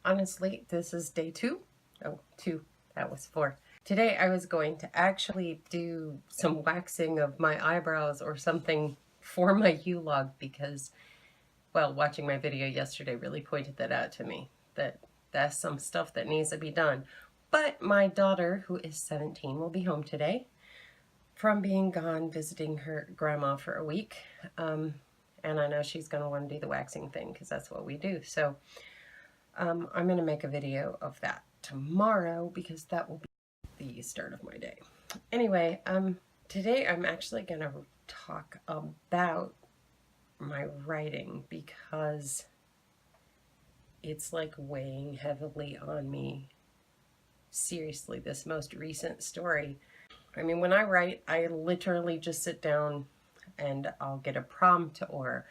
honestly, this is day 2. Oh, 2. That was 4. Today I was going to actually do some waxing of my eyebrows or something for my Ulog because, well, watching my video yesterday really pointed that out to me, that that's some stuff that needs to be done. But my daughter, who is 17, will be home today from being gone visiting her grandma for a week. And I know she's going to want to do the waxing thing because that's what we do. So I'm going to make a video of that tomorrow because that will be the start of my day. Anyway, today I'm actually going to talk about my writing because it's like weighing heavily on me. Seriously, this most recent story. I mean, when I write, I literally just sit down and I'll get a prompt or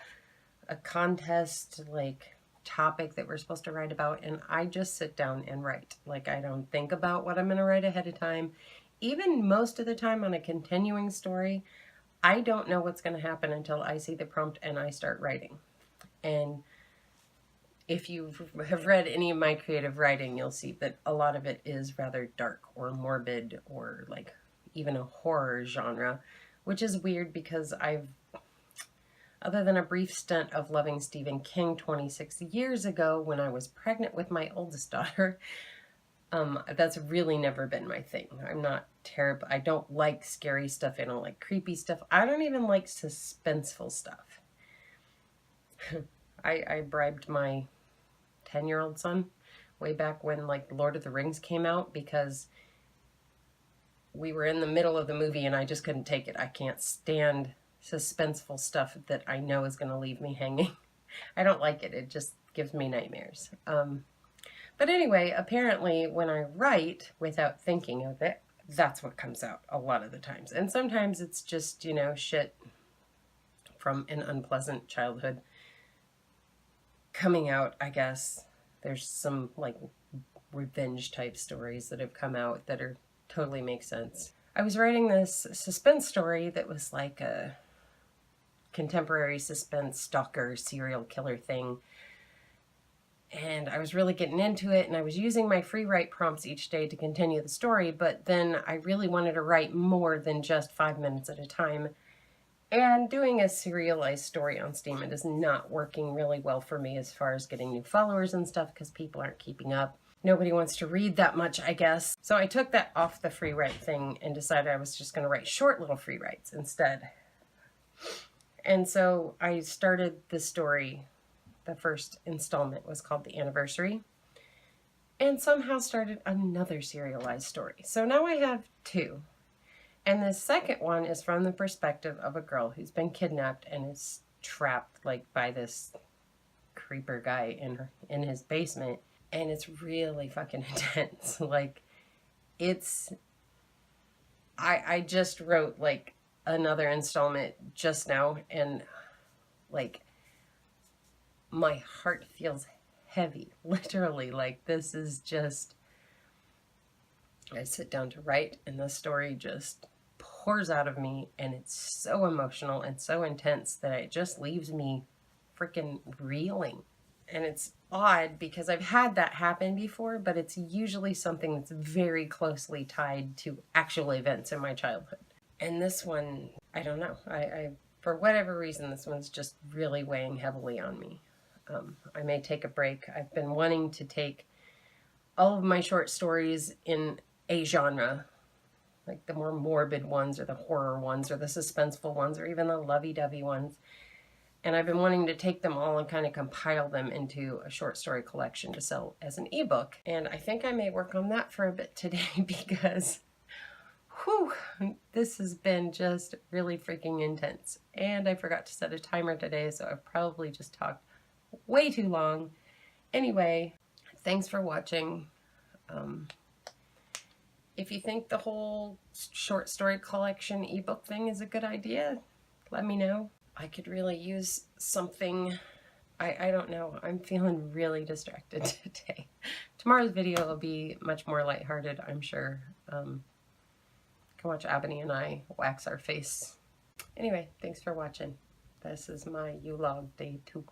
a contest like topic that we're supposed to write about, and I just sit down and write. Like, I don't think about what I'm going to write ahead of time. Even most of the time on a continuing story, I don't know what's going to happen until I see the prompt and I start writing. And if you have read any of my creative writing, you'll see that a lot of it is rather dark or morbid or like even a horror genre, which is weird because other than a brief stint of loving Stephen King 26 years ago when I was pregnant with my oldest daughter, that's really never been my thing. I'm not terrible. I don't like scary stuff. I don't like creepy stuff. I don't even like suspenseful stuff. I bribed my 10-year-old son way back when like Lord of the Rings came out because we were in the middle of the movie and I just couldn't take it. I can't stand suspenseful stuff that I know is going to leave me hanging. I don't like it. It just gives me nightmares. But anyway, apparently when I write without thinking of it, that's what comes out a lot of the times. And sometimes it's just, you know, shit from an unpleasant childhood coming out, I guess. There's some like revenge type stories that have come out that are totally make sense. I was writing this suspense story that was like a contemporary suspense stalker serial killer thing. And I was really getting into it, and I was using my free write prompts each day to continue the story, but then I really wanted to write more than just 5 minutes at a time. And doing a serialized story on Steam, it is not working really well for me as far as getting new followers and stuff because people aren't keeping up. Nobody wants to read that much, I guess. So I took that off the free write thing and decided I was just going to write short little free writes instead. And so I started the story. The first installment was called The Anniversary, and somehow started another serialized story. So now I have 2. And the second one is from the perspective of a girl who's been kidnapped and is trapped like by this creeper guy in his basement. And it's really fucking intense. Like, I just wrote like another installment just now, and like my heart feels heavy, literally. Like, this is just, I sit down to write and the story just pours out of me, and it's so emotional and so intense that it just leaves me freaking reeling. And it's odd because I've had that happen before, but it's usually something that's very closely tied to actual events in my childhood. And this one, I don't know. I for whatever reason, this one's just really weighing heavily on me. I may take a break. I've been wanting to take all of my short stories in a genre, like the more morbid ones or the horror ones or the suspenseful ones or even the lovey-dovey ones. And I've been wanting to take them all and kind of compile them into a short story collection to sell as an ebook. And I think I may work on that for a bit today because, whew, this has been just really freaking intense. And I forgot to set a timer today, so I've probably just talked way too long. Anyway, thanks for watching. If you think the whole short story collection ebook thing is a good idea, let me know. I could really use something. I don't know. I'm feeling really distracted today. Tomorrow's video will be much more lighthearted, I'm sure. Come watch Ebony and I wax our face. Anyway, thanks for watching. This is my Ulog day 2.